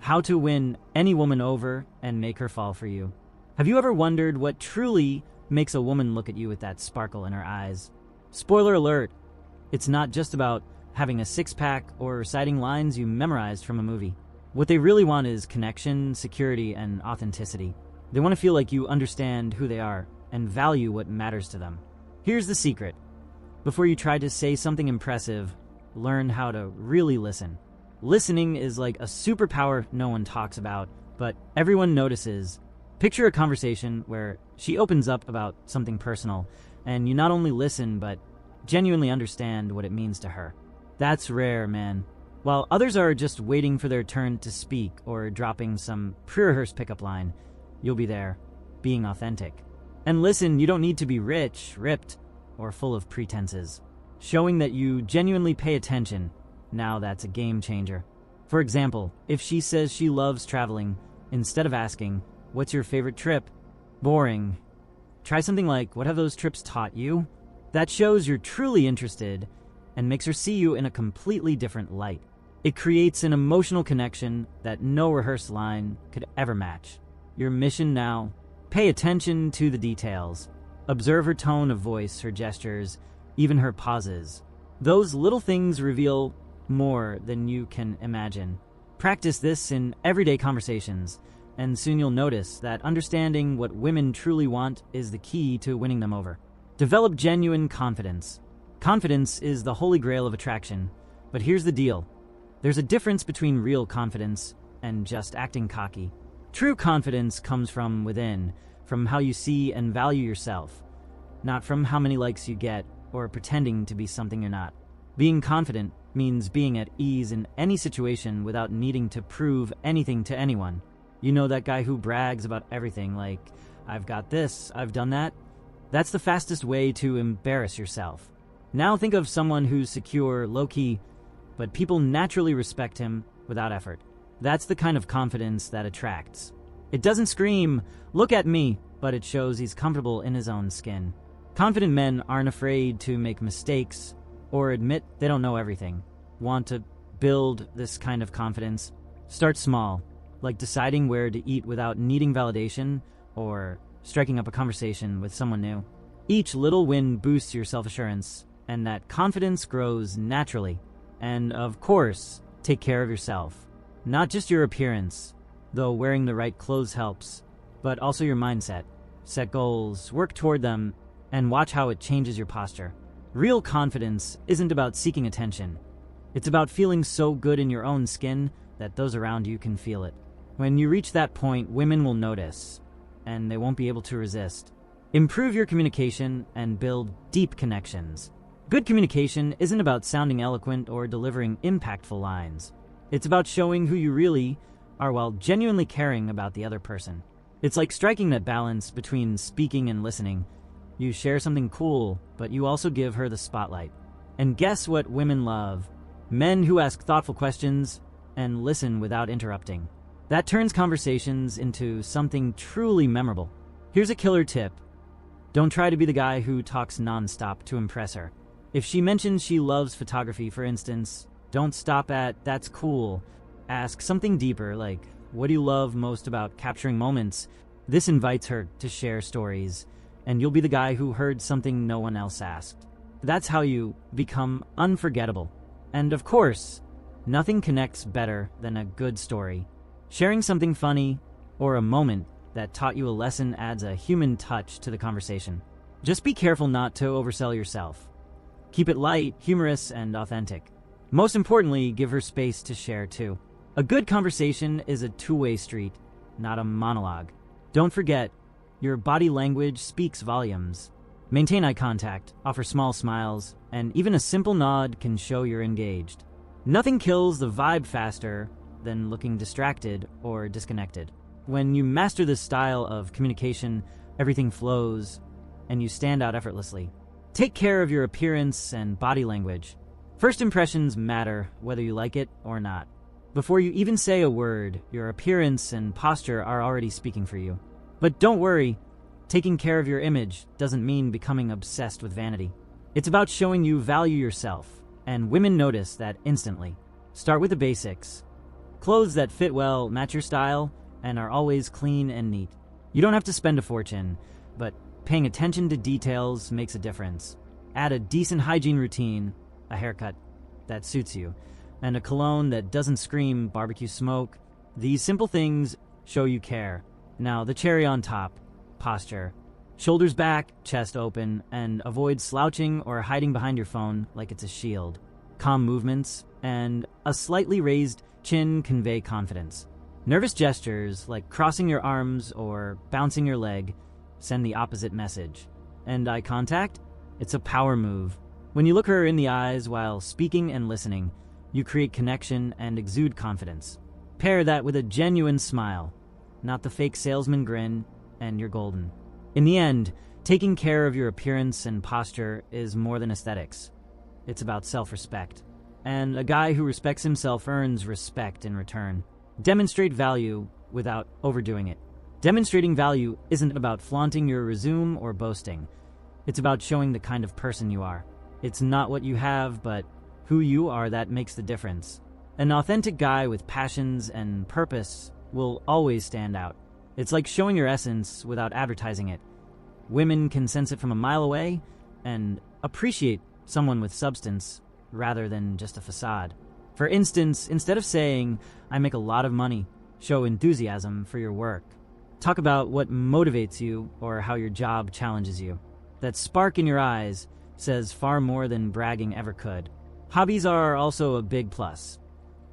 how to win any woman over and make her fall for you. Have you ever wondered what truly makes a woman look at you with that sparkle in her eyes? Spoiler alert, it's not just about having a six-pack or reciting lines you memorized from a movie. What they really want is connection, security, and authenticity. They want to feel like you understand who they are and value what matters to them. Here's the secret. Before you try to say something impressive, learn how to really listen. Listening is like a superpower no one talks about, but everyone notices. Picture a conversation where she opens up about something personal, and you not only listen, but genuinely understand what it means to her. That's rare, man. While others are just waiting for their turn to speak or dropping some pre-rehearsed pickup line, you'll be there, being authentic. And listen, you don't need to be rich, ripped, or full of pretenses. Showing that you genuinely pay attention, now that's a game changer. For example, if she says she loves traveling, instead of asking, "What's your favorite trip?" Boring. Try something like, "What have those trips taught you?" That shows you're truly interested and makes her see you in a completely different light. It creates an emotional connection that no rehearsed line could ever match. Your mission now: pay attention to the details. Observe her tone of voice, her gestures, even her pauses. Those little things reveal more than you can imagine. Practice this in everyday conversations, and soon you'll notice that understanding what women truly want is the key to winning them over. Develop genuine confidence. Confidence is the holy grail of attraction, but here's the deal. There's a difference between real confidence and just acting cocky. True confidence comes from within, from how you see and value yourself, not from how many likes you get or pretending to be something you're not. Being confident means being at ease in any situation without needing to prove anything to anyone. You know that guy who brags about everything, like, "I've got this, I've done that"? That's the fastest way to embarrass yourself. Now think of someone who's secure, low-key, but people naturally respect him without effort. That's the kind of confidence that attracts. It doesn't scream, "Look at me," but it shows he's comfortable in his own skin. Confident men aren't afraid to make mistakes or admit they don't know everything. Want to build this kind of confidence? Start small, like deciding where to eat without needing validation or striking up a conversation with someone new. Each little win boosts your self-assurance, and that confidence grows naturally. And of course, take care of yourself. Not just your appearance, though wearing the right clothes helps, but also your mindset. Set goals, work toward them, and watch how it changes your posture. Real confidence isn't about seeking attention. It's about feeling so good in your own skin that those around you can feel it. When you reach that point, women will notice, and they won't be able to resist. Improve your communication and build deep connections. Good communication isn't about sounding eloquent or delivering impactful lines. It's about showing who you really are while genuinely caring about the other person. It's like striking that balance between speaking and listening. You share something cool, but you also give her the spotlight. And guess what women love? Men who ask thoughtful questions and listen without interrupting. That turns conversations into something truly memorable. Here's a killer tip. Don't try to be the guy who talks nonstop to impress her. If she mentions she loves photography, for instance, don't stop at "that's cool." Ask something deeper, like, "What do you love most about capturing moments?" This invites her to share stories, and you'll be the guy who heard something no one else asked. That's how you become unforgettable. And of course, nothing connects better than a good story. Sharing something funny or a moment that taught you a lesson adds a human touch to the conversation. Just be careful not to oversell yourself. Keep it light, humorous, and authentic. Most importantly, give her space to share too. A good conversation is a two-way street, not a monologue. Don't forget, your body language speaks volumes. Maintain eye contact, offer small smiles, and even a simple nod can show you're engaged. Nothing kills the vibe faster than looking distracted or disconnected. When you master this style of communication, everything flows, and you stand out effortlessly. Take care of your appearance and body language. First impressions matter, whether you like it or not. Before you even say a word, your appearance and posture are already speaking for you. But don't worry, taking care of your image doesn't mean becoming obsessed with vanity. It's about showing you value yourself, and women notice that instantly. Start with the basics. Clothes that fit well, match your style, and are always clean and neat. You don't have to spend a fortune, but paying attention to details makes a difference. Add a decent hygiene routine, a haircut that suits you, and a cologne that doesn't scream barbecue smoke. These simple things show you care. Now, the cherry on top, posture. Shoulders back, chest open, and avoid slouching or hiding behind your phone like it's a shield. Calm movements and a slightly raised chin convey confidence. Nervous gestures like crossing your arms or bouncing your leg send the opposite message. And eye contact? It's a power move. When you look her in the eyes while speaking and listening, you create connection and exude confidence. Pair that with a genuine smile, not the fake salesman grin, and you're golden. In the end, taking care of your appearance and posture is more than aesthetics. It's about self-respect. And a guy who respects himself earns respect in return. Demonstrate value without overdoing it. Demonstrating value isn't about flaunting your resume or boasting. It's about showing the kind of person you are. It's not what you have, but who you are that makes the difference. An authentic guy with passions and purpose will always stand out. It's like showing your essence without advertising it. Women can sense it from a mile away and appreciate someone with substance rather than just a facade. For instance, instead of saying, "I make a lot of money," show enthusiasm for your work. Talk about what motivates you or how your job challenges you. That spark in your eyes says far more than bragging ever could. Hobbies are also a big plus.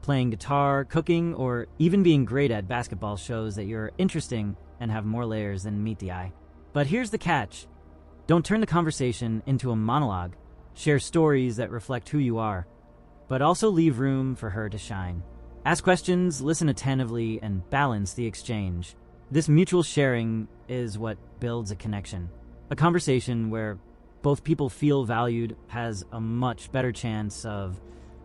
Playing guitar, cooking, or even being great at basketball shows that you're interesting and have more layers than meet the eye. But here's the catch. Don't turn the conversation into a monologue. Share stories that reflect who you are, but also leave room for her to shine. Ask questions, listen attentively, and balance the exchange. This mutual sharing is what builds a connection. A conversation where both people feel valued has a much better chance of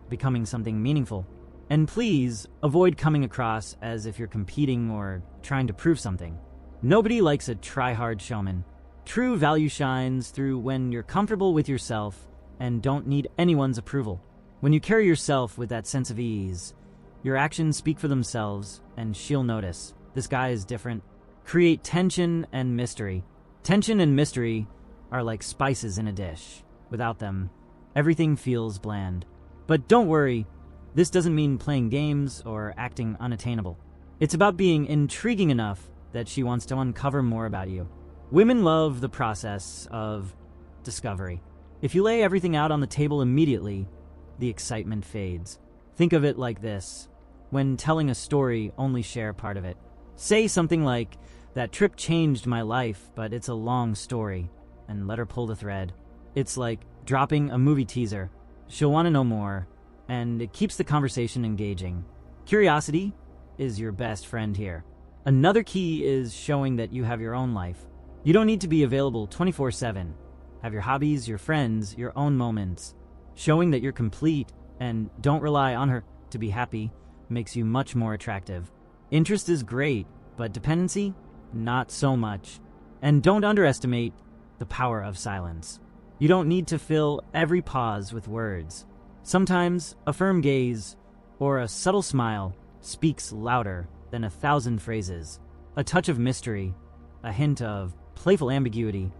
becoming something meaningful. And please avoid coming across as if you're competing or trying to prove something. Nobody likes a try-hard showman. True value shines through when you're comfortable with yourself and don't need anyone's approval. When you carry yourself with that sense of ease, your actions speak for themselves and she'll notice. This guy is different. Create tension and mystery. Tension and mystery are like spices in a dish. Without them, everything feels bland. But don't worry, this doesn't mean playing games or acting unattainable. It's about being intriguing enough that she wants to uncover more about you. Women love the process of discovery. If you lay everything out on the table immediately, the excitement fades. Think of it like this. When telling a story, only share part of it. Say something like, "That trip changed my life, but it's a long story," and let her pull the thread. It's like dropping a movie teaser. She'll want to know more, and it keeps the conversation engaging. Curiosity is your best friend here. Another key is showing that you have your own life. You don't need to be available 24/7. Have your hobbies, your friends, your own moments. Showing that you're complete and don't rely on her to be happy makes you much more attractive. Interest is great, but dependency, not so much. And don't underestimate the power of silence. You don't need to fill every pause with words. Sometimes a firm gaze or a subtle smile speaks louder than 1,000 phrases. A touch of mystery, a hint of playful ambiguity,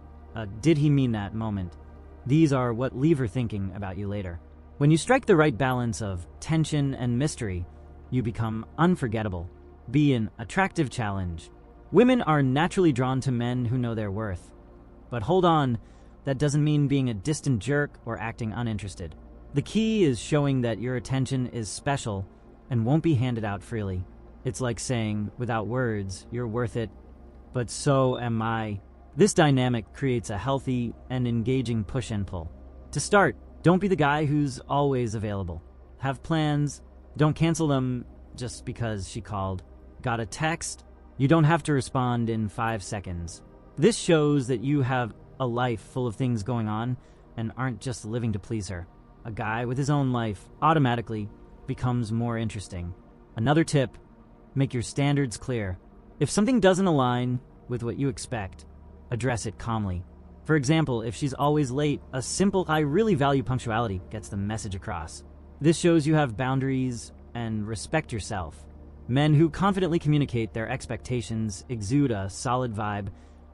did he mean that moment. These are what leave her thinking about you later. When you strike the right balance of tension and mystery, you become unforgettable. Be an attractive challenge. Women are naturally drawn to men who know their worth. But hold on, that doesn't mean being a distant jerk or acting uninterested. The key is showing that your attention is special and won't be handed out freely. It's like saying, without words, "You're worth it, but so am I." This dynamic creates a healthy and engaging push and pull. To start, don't be the guy who's always available. Have plans. Don't cancel them just because she called. Got a text? You don't have to respond in 5 seconds. This shows that you have a life full of things going on and aren't just living to please her. A guy with his own life automatically becomes more interesting. Another tip, make your standards clear. If something doesn't align with what you expect, address it calmly. For example, if she's always late, a simple "I really value punctuality" gets the message across. This shows you have boundaries and respect yourself. Men who confidently communicate their expectations exude a solid vibe,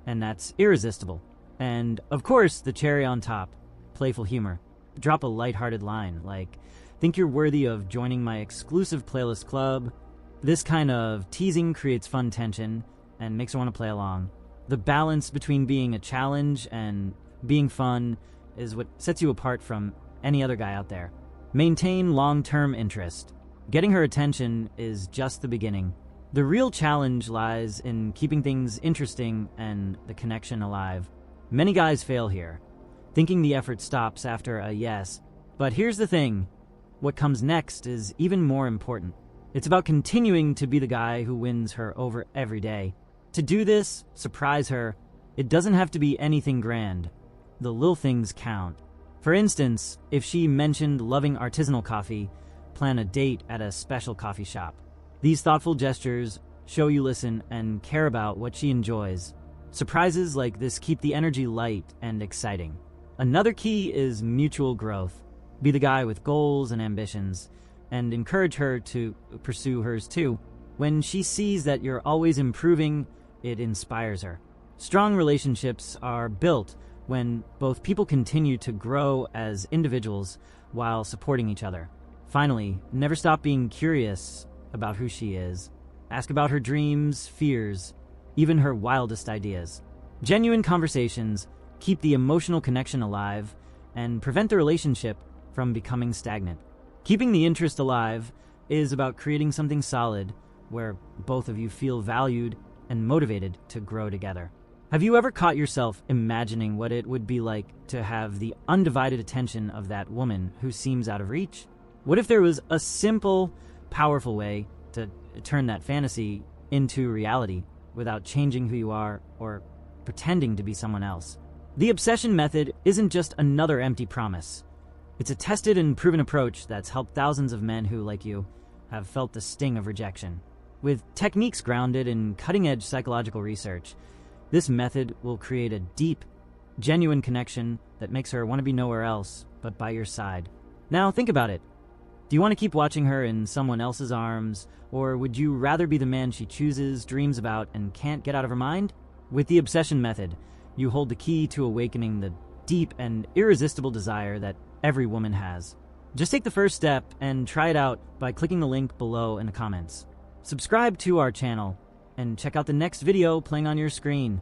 and that's irresistible. And, of course, the cherry on top, playful humor. Drop a lighthearted line, like, "Think you're worthy of joining my exclusive playlist club?" This kind of teasing creates fun tension and makes her want to play along. The balance between being a challenge and being fun is what sets you apart from any other guy out there. Maintain long-term interest. Getting her attention is just the beginning. The real challenge lies in keeping things interesting and the connection alive. Many guys fail here, thinking the effort stops after a yes. But here's the thing. What comes next is even more important. It's about continuing to be the guy who wins her over every day. To do this, surprise her, it doesn't have to be anything grand. The little things count. For instance, if she mentioned loving artisanal coffee, plan a date at a special coffee shop. These thoughtful gestures show you listen and care about what she enjoys. Surprises like this keep the energy light and exciting. Another key is mutual growth. Be the guy with goals and ambitions, and encourage her to pursue hers too. When she sees that you're always improving, it inspires her. Strong relationships are built when both people continue to grow as individuals while supporting each other. Finally, never stop being curious about who she is. Ask about her dreams, fears, even her wildest ideas. Genuine conversations keep the emotional connection alive and prevent the relationship from becoming stagnant. Keeping the interest alive is about creating something solid where both of you feel valued and motivated to grow together. Have you ever caught yourself imagining what it would be like to have the undivided attention of that woman who seems out of reach? What if there was a simple, powerful way to turn that fantasy into reality without changing who you are or pretending to be someone else? The obsession method isn't just another empty promise. It's a tested and proven approach that's helped thousands of men who, like you, have felt the sting of rejection. With techniques grounded in cutting-edge psychological research, this method will create a deep, genuine connection that makes her want to be nowhere else but by your side. Now think about it. Do you want to keep watching her in someone else's arms, or would you rather be the man she chooses, dreams about, and can't get out of her mind? With the obsession method, you hold the key to awakening the deep and irresistible desire that every woman has. Just take the first step and try it out by clicking the link below in the comments. Subscribe to our channel and check out the next video playing on your screen.